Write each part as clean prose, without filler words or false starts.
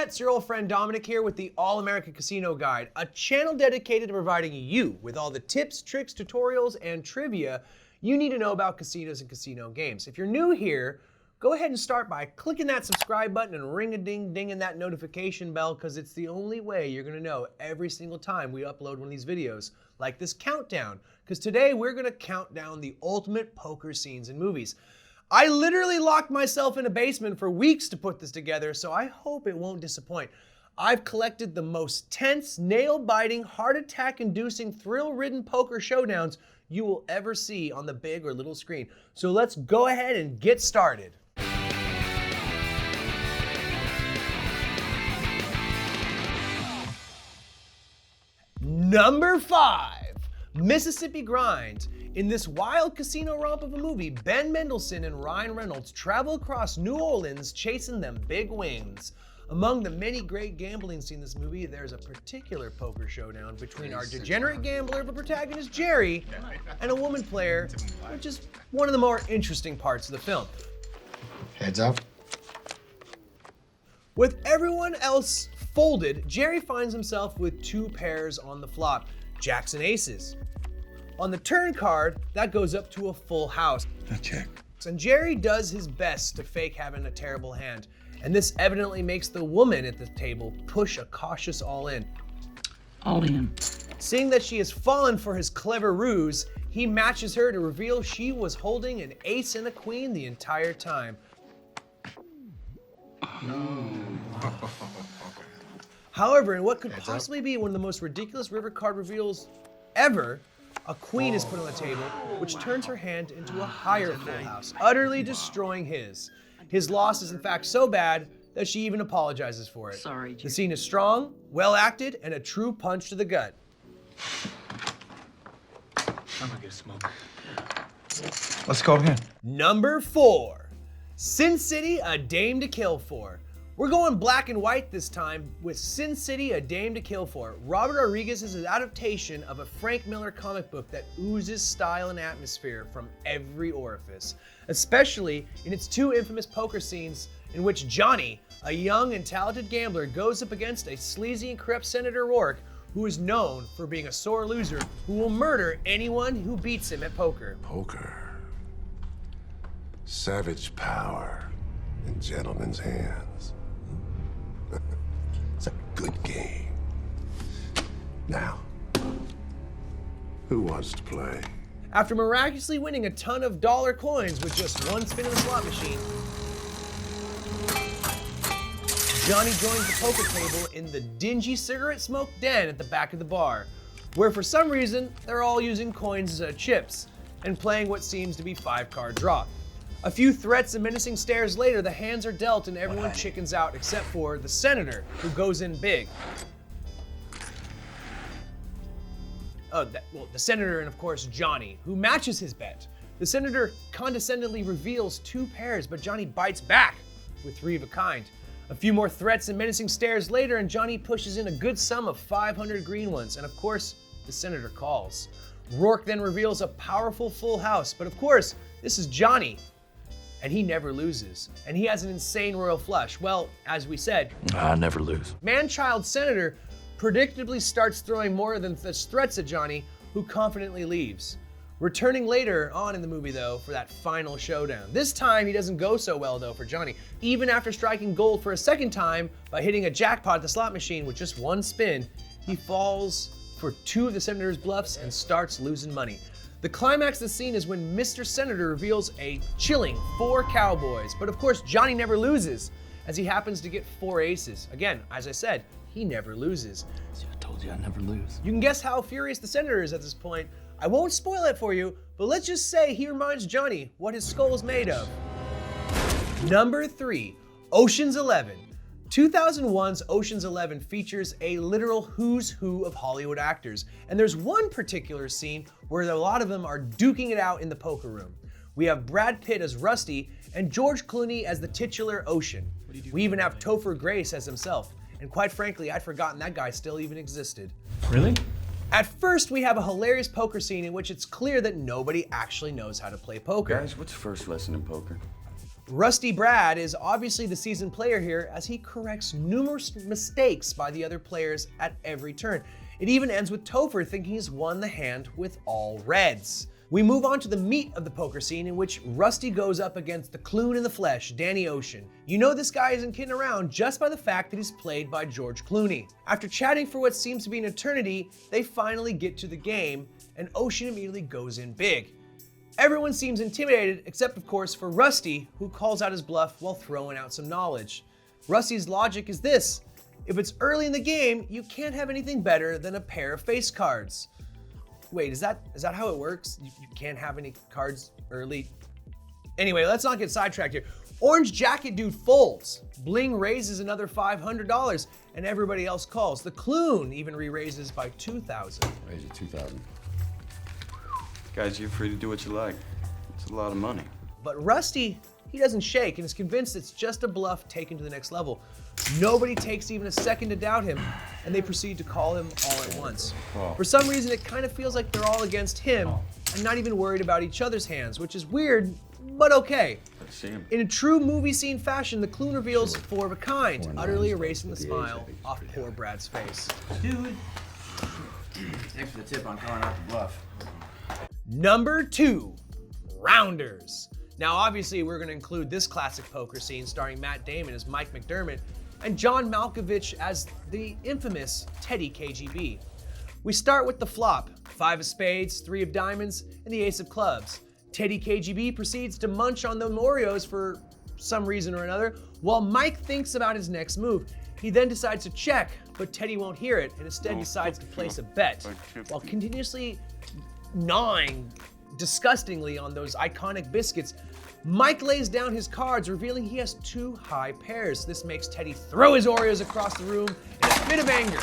Internet, it's your old friend Dominic here with the All-American Casino Guide, a channel dedicated to providing you with all the tips, tricks, tutorials, and trivia you need to know about casinos and casino games. If you're new here, go ahead and start by clicking that subscribe button and ring-a-ding-ding-ing that notification bell, because it's the only way you're gonna know every single time we upload one of these videos, like this countdown, because today we're gonna count down the ultimate poker scenes in movies. I literally locked myself in a basement for weeks to put this together, so I hope it won't disappoint. I've collected the most tense, nail-biting, heart-attack-inducing, thrill-ridden poker showdowns you will ever see on the big or little screen. So let's go ahead and get started. Number 5, Mississippi Grind. In this wild casino romp of a movie, Ben Mendelsohn and Ryan Reynolds travel across New Orleans chasing them big wins. Among the many great gambling scenes in this movie, there's a particular poker showdown between our degenerate gambler but protagonist Gerry and a woman player, which is one of the more interesting parts of the film. Heads up. With everyone else folded, Gerry finds himself with 2 pairs on the flop, jacks and aces. On the turn card, that goes up to a full house. A check. And Gerry does his best to fake having a terrible hand, and this evidently makes the woman at the table push a cautious all in. All in. Seeing that she has fallen for his clever ruse, he matches her to reveal she was holding an ace and a queen the entire time. However, in what could possibly be one of the most ridiculous river card reveals ever, a queen is put on the table, which turns her hand into a higher full house, utterly destroying his. His loss is in fact so bad that she even apologizes for it. Sorry, The scene is strong, well acted, and a true punch to the gut. I'm gonna get a smoke. Let's go again. Number 4, Sin City, A Dame to Kill For. We're going black and white this time with Sin City, A Dame to Kill For. Robert Rodriguez's adaptation of a Frank Miller comic book that oozes style and atmosphere from every orifice, especially in its 2 infamous poker scenes in which Johny, a young and talented gambler, goes up against a sleazy and corrupt Senator Roark, who is known for being a sore loser who will murder anyone who beats him at poker. Poker. Savage power in gentlemen's hands. It's a good game. Now, who wants to play? After miraculously winning a ton of dollar coins with just 1 spin of the slot machine, Johny joins the poker table in the dingy cigarette smoke den at the back of the bar, where for some reason they're all using coins as chips and playing what seems to be 5-card draw. A few threats and menacing stares later, the hands are dealt and everyone chickens out except for the senator, who goes in big. The senator and of course Johny, who matches his bet. The senator condescendingly reveals 2 pairs, but Johny bites back with 3 of a kind. A few more threats and menacing stares later, and Johny pushes in a good sum of 500 green ones, and of course, the senator calls. Roark then reveals a powerful full house, but of course, this is Johny, and he never loses. And he has an insane royal flush. Well, as we said, I never lose. man-child senator predictably starts throwing more than just threats at Johny, who confidently leaves. Returning later on in the movie though for that final showdown. This time he doesn't go so well though for Johny. Even after striking gold for a second time by hitting a jackpot at the slot machine with just 1 spin, he falls for 2 of the senator's bluffs and starts losing money. The climax of the scene is when Mr. Senator reveals a chilling 4 cowboys, but of course Johny never loses, as he happens to get 4 aces. Again, as I said, he never loses. See, I told you I never lose. You can guess how furious the senator is at this point. I won't spoil it for you, but let's just say he reminds Johny what his skull is made of. Number 3, Ocean's 11. 2001's Ocean's 11 features a literal who's who of Hollywood actors, and there's one particular scene where a lot of them are duking it out in the poker room. We have Brad Pitt as Rusty and George Clooney as the titular Ocean. We even have Topher Grace as himself, and quite frankly, I'd forgotten that guy still even existed. Really? At first, we have a hilarious poker scene in which it's clear that nobody actually knows how to play poker. Guys, what's the first lesson in poker? Rusty Brad is obviously the seasoned player here as he corrects numerous mistakes by the other players at every turn. It even ends with Topher thinking he's won the hand with all reds. We move on to the meat of the poker scene in which Rusty goes up against the clown in the flesh, Danny Ocean. You know this guy isn't kidding around just by the fact that he's played by George Clooney. After chatting for what seems to be an eternity, they finally get to the game and Ocean immediately goes in big. Everyone seems intimidated except of course for Rusty, who calls out his bluff while throwing out some knowledge. Rusty's logic is this: if it's early in the game, you can't have anything better than a pair of face cards. Wait, is that how it works? You can't have any cards early? Anyway, let's not get sidetracked here. Orange Jacket Dude folds. Bling raises another $500 and everybody else calls. The Clown even re-raises by $2,000. Raise it 2,000. Guys, you're free to do what you like. It's a lot of money. But Rusty, he doesn't shake and is convinced it's just a bluff taken to the next level. Nobody takes even a second to doubt him, and they proceed to call him all at once. Oh. For some reason, it kind of feels like they're all against him and not even worried about each other's hands, which is weird, but okay. Let's see him. In a true movie scene fashion, the Clown reveals four of a kind, Four utterly nines, erasing the with the smile ace, I think it's off pretty poor high. Brad's face. Dude. Thanks for the tip on calling out the bluff. Number 2, Rounders. Now obviously we're going to include this classic poker scene starring Matt Damon as Mike McDermott and John Malkovich as the infamous Teddy KGB. We start with the flop, 5 of spades, 3 of diamonds, and the ace of clubs. Teddy KGB proceeds to munch on the Oreos for some reason or another, while Mike thinks about his next move. He then decides to check, but Teddy won't hear it and instead decides to place a bet, while continuously gnawing disgustingly on those iconic biscuits. Mike lays down his cards, revealing he has 2 high pairs. This makes Teddy throw his Oreos across the room in a fit of anger.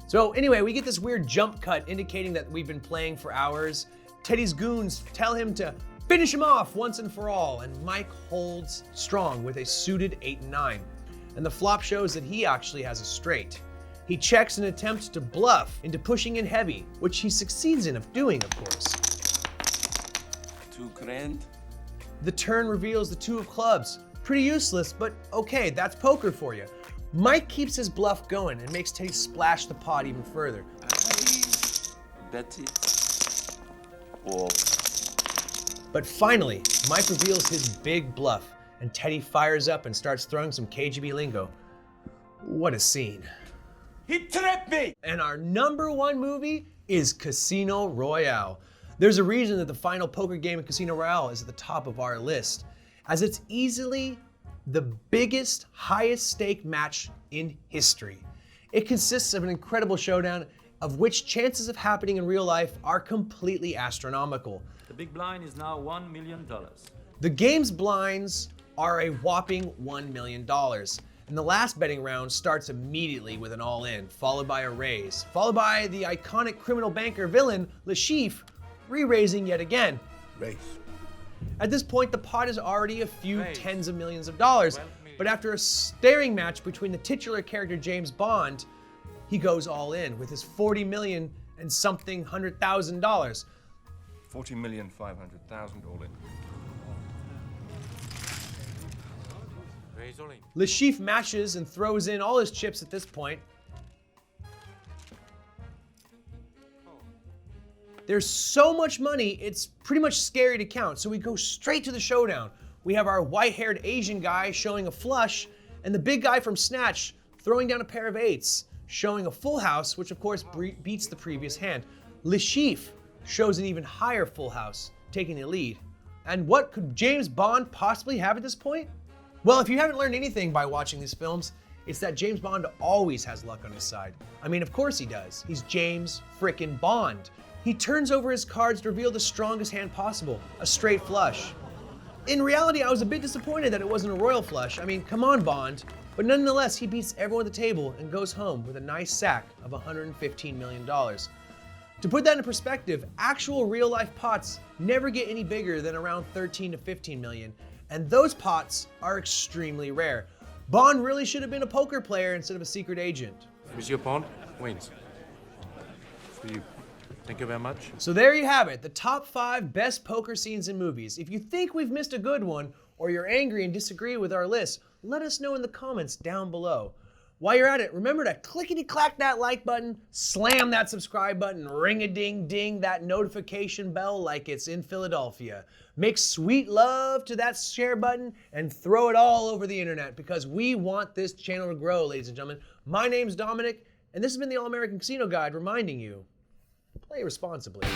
So anyway, we get this weird jump cut indicating that we've been playing for hours. Teddy's goons tell him to finish him off once and for all, and Mike holds strong with a suited 8 and 9. And the flop shows that he actually has a straight. He checks and attempts to bluff into pushing in heavy, which he succeeds in doing, of course. 2 grand? The turn reveals the 2 of clubs. Pretty useless, but okay, that's poker for you. Mike keeps his bluff going and makes Teddy splash the pot even further. Betty? All. But finally, Mike reveals his big bluff, and Teddy fires up and starts throwing some KGB lingo. What a scene. He tripped me! And our number 1 movie is Casino Royale. There's a reason that the final poker game in Casino Royale is at the top of our list, as it's easily the biggest, highest stake match in history. It consists of an incredible showdown of which chances of happening in real life are completely astronomical. The big blind is now $1 million. The game's blinds are a whopping $1 million. And the last betting round starts immediately with an all-in, followed by a raise, followed by the iconic criminal banker villain, Le Chiffre, re-raising yet again. Race. At this point, the pot is already a few tens of millions of dollars, but after a staring match between the titular character James Bond, he goes all in with his 40 million and something $100,000. 40,500,000 all in. Le Chiffre matches and throws in all his chips at this point. There's so much money, it's pretty much scary to count, so we go straight to the showdown. We have our white-haired Asian guy showing a flush, and the big guy from Snatch throwing down a pair of 8s, showing a full house, which of course beats the previous hand. Le Chiffre shows an even higher full house, taking the lead. And what could James Bond possibly have at this point? Well, if you haven't learned anything by watching these films, it's that James Bond always has luck on his side. I mean, of course he does. He's James frickin' Bond. He turns over his cards to reveal the strongest hand possible, a straight flush. In reality, I was a bit disappointed that it wasn't a royal flush. I mean, come on, Bond. But nonetheless, he beats everyone at the table and goes home with a nice sack of $115 million. To put that in perspective, actual real-life pots never get any bigger than around 13 to 15 million, and those pots are extremely rare. Bond really should have been a poker player instead of a secret agent. Monsieur Bond wins. For you. Thank you very much. So there you have it, the top 5 best poker scenes in movies. If you think we've missed a good one, or you're angry and disagree with our list, let us know in the comments down below. While you're at it, remember to clickety-clack that like button, slam that subscribe button, ring-a-ding-ding that notification bell like it's in Philadelphia. Make sweet love to that share button and throw it all over the internet because we want this channel to grow, ladies and gentlemen. My name's Dominic, and this has been the All-American Casino Guide reminding you, play responsibly.